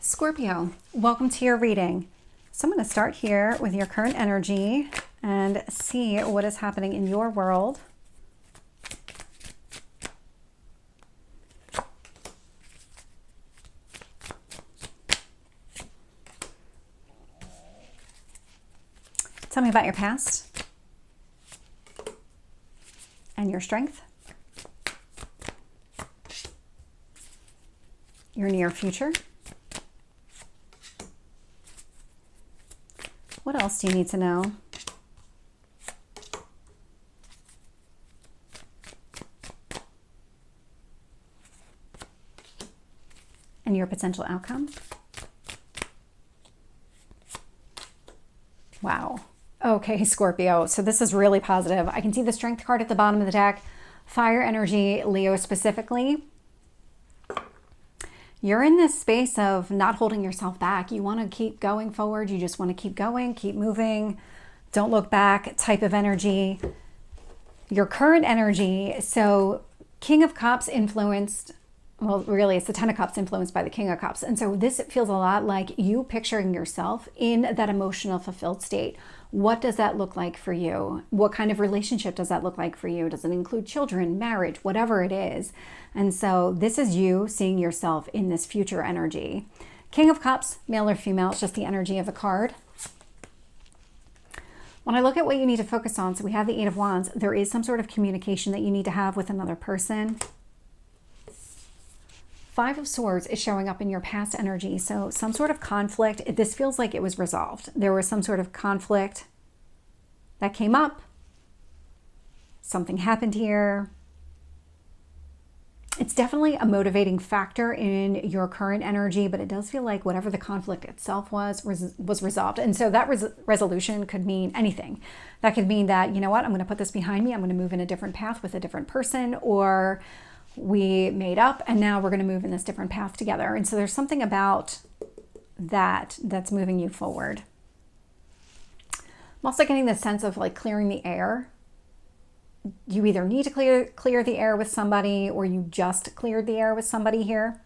Scorpio, welcome to your reading. So I'm going to start here with your current energy and see what is happening in your world. Tell me about your past and your strength, your near future. What else do you need to know? And your potential outcome. Wow. Okay, Scorpio. So this is really positive. I can see the strength card at the bottom of the deck. Fire energy, Leo specifically. You're in this space of not holding yourself back. You want to keep going forward. You just want to keep going, keep moving. Don't look back type of energy. Your current energy, so King of Cups influenced, well, really it's the Ten of Cups influenced by the King of Cups. And so this feels a lot like you picturing yourself in that emotional fulfilled state. What does that look like for you? What kind of relationship does that look like for you? Does it include children, marriage, whatever it is? And so this is you seeing yourself in this future energy. King of Cups, male or female, it's just the energy of the card. When I look at what you need to focus on, so we have the Eight of Wands, there is some sort of communication that you need to have with another person. Five of Swords is showing up in your past energy. So some sort of conflict. This feels like it was resolved. There was some sort of conflict that came up. Something happened here. It's definitely a motivating factor in your current energy, but it does feel like whatever the conflict itself was resolved. And so that resolution could mean anything. That could mean that, you know what, I'm going to put this behind me. I'm going to move in a different path with a different person, or we made up and now we're going to move in this different path together. And so there's something about that that's moving you forward. I'm also getting this sense of like clearing the air. You either need to clear the air with somebody, or you just cleared the air with somebody here.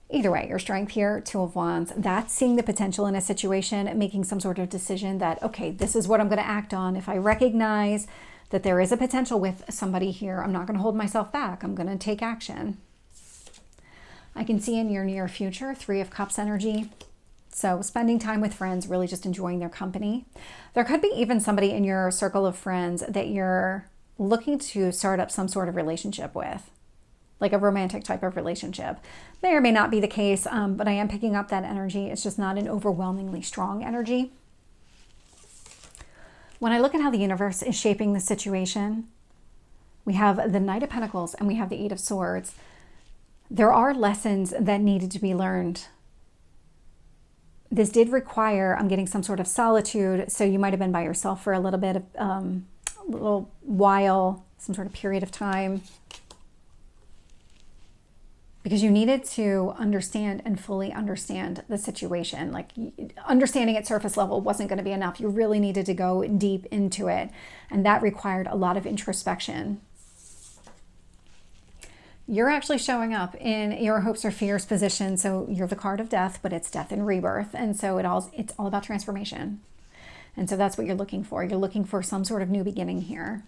Either way, your strength here, Two of Wands, that's seeing the potential in a situation, making some sort of decision that, okay, this is what I'm going to act on. If I recognize that there is a potential with somebody here, I'm not going to hold myself back. I'm going to take action. I can see in your near future, Three of Cups energy. So spending time with friends, really just enjoying their company. There could be even somebody in your circle of friends that you're looking to start up some sort of relationship with, like a romantic type of relationship. May or may not be the case, but I am picking up that energy. It's just not an overwhelmingly strong energy. When I look at how the universe is shaping the situation, we have the Knight of Pentacles and we have the Eight of Swords. There are lessons that needed to be learned. This did require, I'm getting some sort of solitude. So you might have been by yourself for a little bit of, a little while, some sort of period of time, because you needed to understand and fully understand the situation. Like understanding at surface level wasn't going to be enough. You really needed to go deep into it. And that required a lot of introspection. You're actually showing up in your hopes or fears position. So you're the card of death, but it's death and rebirth. And so it's all about transformation. And so that's what you're looking for. You're looking for some sort of new beginning here.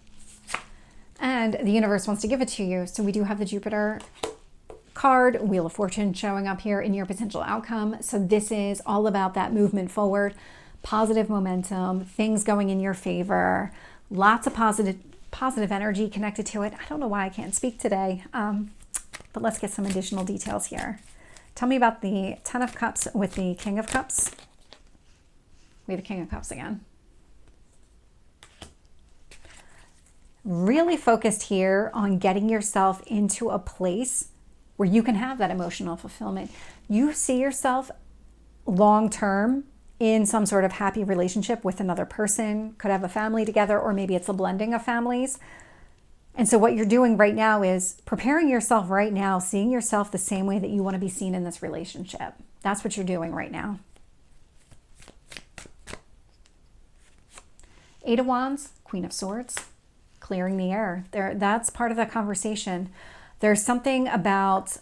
And the universe wants to give it to you. So we do have the Jupiter card, Wheel of Fortune, showing up here in your potential outcome. So this is all about that movement forward, positive momentum, things going in your favor, lots of positive energy connected to it. I don't know why I can't speak today, but let's get some additional details here. Tell me about the Ten of Cups with the King of Cups. We have the King of Cups again. Really focused here on getting yourself into a place where you can have that emotional fulfillment. You see yourself long-term in some sort of happy relationship with another person, could have a family together, or maybe it's a blending of families. And so what you're doing right now is preparing yourself right now, seeing yourself the same way that you want to be seen in this relationship. That's what you're doing right now. Eight of Wands, Queen of Swords, clearing the air. That's part of the conversation. There's something about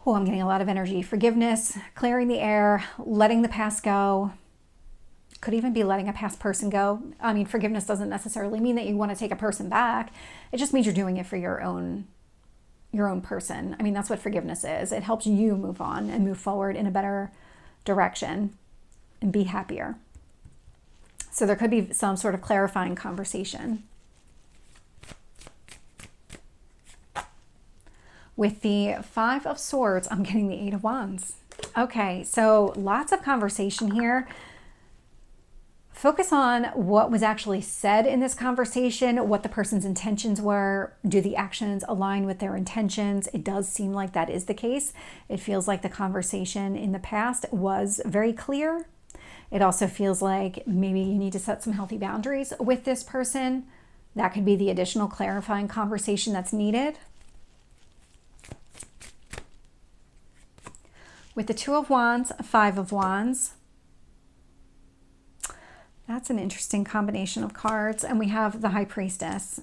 Oh, I'm getting a lot of energy. Forgiveness, clearing the air, letting the past go. Could even be letting a past person go. I mean, forgiveness doesn't necessarily mean that you want to take a person back. It just means you're doing it for your own person. I mean, that's what forgiveness is. It helps you move on and move forward in a better direction and be happier. So there could be some sort of clarifying conversation. With the Five of Swords, I'm getting the Eight of Wands. Okay, so lots of conversation here. Focus on what was actually said in this conversation, what the person's intentions were. Do the actions align with their intentions? It does seem like that is the case. It feels like the conversation in the past was very clear. It also feels like maybe you need to set some healthy boundaries with this person. That could be the additional clarifying conversation that's needed. With the Two of Wands, Five of Wands. That's an interesting combination of cards. And we have the High Priestess.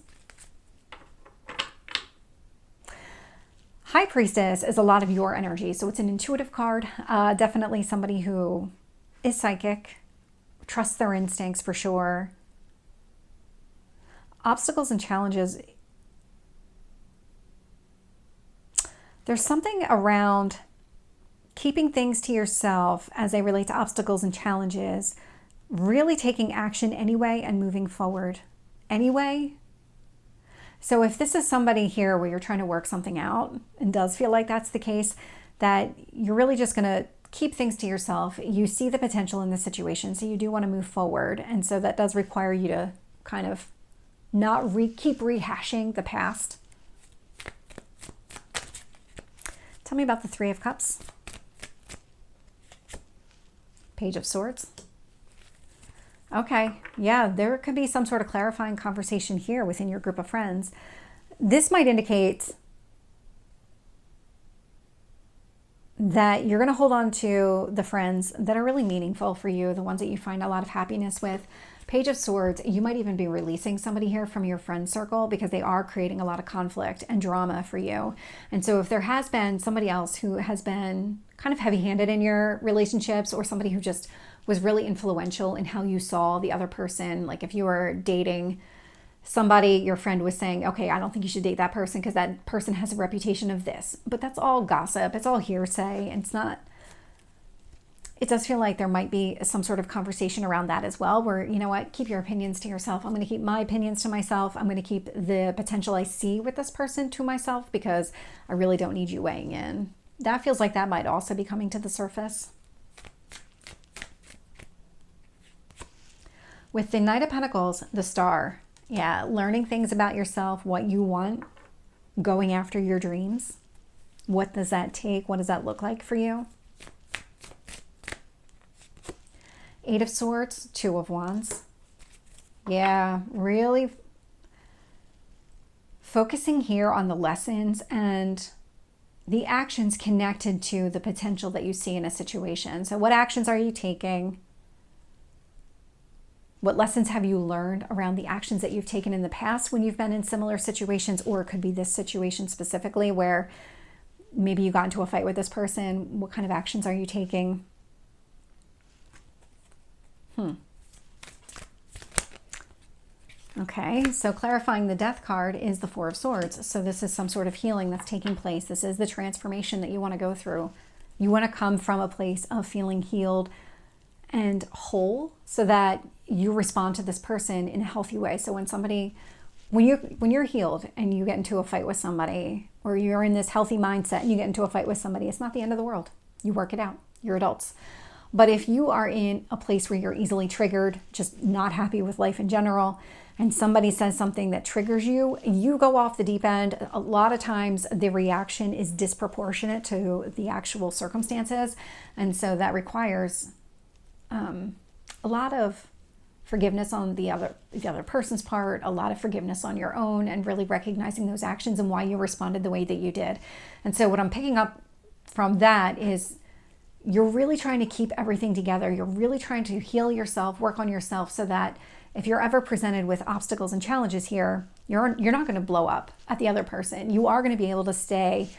High Priestess is a lot of your energy. So it's an intuitive card. Definitely somebody who is psychic, trusts their instincts for sure. Obstacles and challenges. There's something around keeping things to yourself as they relate to obstacles and challenges. Really taking action anyway and moving forward anyway. So if this is somebody here where you're trying to work something out, and does feel like that's the case, that you're really just going to keep things to yourself. You see the potential in the situation, so you do want to move forward. And so that does require you to kind of not keep rehashing the past. Tell me about the Three of Cups. Page of Swords. Okay, yeah, there could be some sort of clarifying conversation here within your group of friends. This might indicate that you're going to hold on to the friends that are really meaningful for you, the ones that you find a lot of happiness with. Page of Swords, you might even be releasing somebody here from your friend circle because they are creating a lot of conflict and drama for you. And so if there has been somebody else who has been kind of heavy-handed in your relationships, or somebody who just was really influential in how you saw the other person, like if you were dating somebody, your friend was saying, okay, I don't think you should date that person because that person has a reputation of this. But that's all gossip. It's all hearsay. And it does feel like there might be some sort of conversation around that as well, where, you know what, keep your opinions to yourself. I'm going to keep my opinions to myself. I'm going to keep the potential I see with this person to myself because I really don't need you weighing in. That feels like that might also be coming to the surface. With the Knight of Pentacles, the Star. Yeah, learning things about yourself, what you want, going after your dreams. What does that take? What does that look like for you? Eight of Swords, Two of Wands. Yeah, really focusing here on the lessons and the actions connected to the potential that you see in a situation. So what actions are you taking? What lessons have you learned around the actions that you've taken in the past when you've been in similar situations? Or it could be this situation specifically where maybe you got into a fight with this person. What kind of actions are you taking? Okay, so clarifying the Death card is the Four of Swords. So this is some sort of healing that's taking place. This is the transformation that you want to go through. You want to come from a place of feeling healed and whole so that you respond to this person in a healthy way. So when you're healed and you get into a fight with somebody, or you're in this healthy mindset and you get into a fight with somebody, it's not the end of the world. You work it out. You're adults. But if you are in a place where you're easily triggered, just not happy with life in general, and somebody says something that triggers you, you go off the deep end. A lot of times the reaction is disproportionate to the actual circumstances. And so that requires a lot of forgiveness on the other person's part, a lot of forgiveness on your own, and really recognizing those actions and why you responded the way that you did. And so what I'm picking up from that is you're really trying to keep everything together. You're really trying to heal yourself, work on yourself, so that if you're ever presented with obstacles and challenges here, you're not going to blow up at the other person. You are going to be able to stay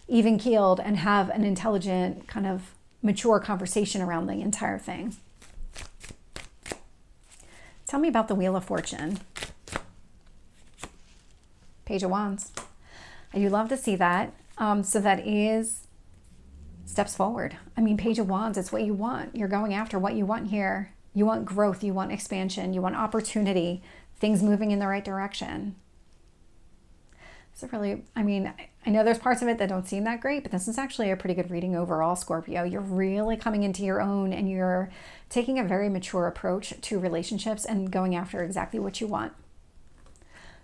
even keeled and have an intelligent kind of mature conversation around the entire thing. Tell me about the Wheel of Fortune. Page of Wands. You love to see that. So that is steps forward. I mean, Page of Wands, it's what you want. You're going after what you want here. You want growth, you want expansion, you want opportunity, things moving in the right direction. So really, I mean, I know there's parts of it that don't seem that great, but this is actually a pretty good reading overall, Scorpio. You're really coming into your own and you're taking a very mature approach to relationships and going after exactly what you want.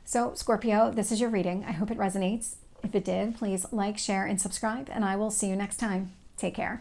So Scorpio, this is your reading. I hope it resonates. If it did, please like, share, and subscribe, and I will see you next time. Take care.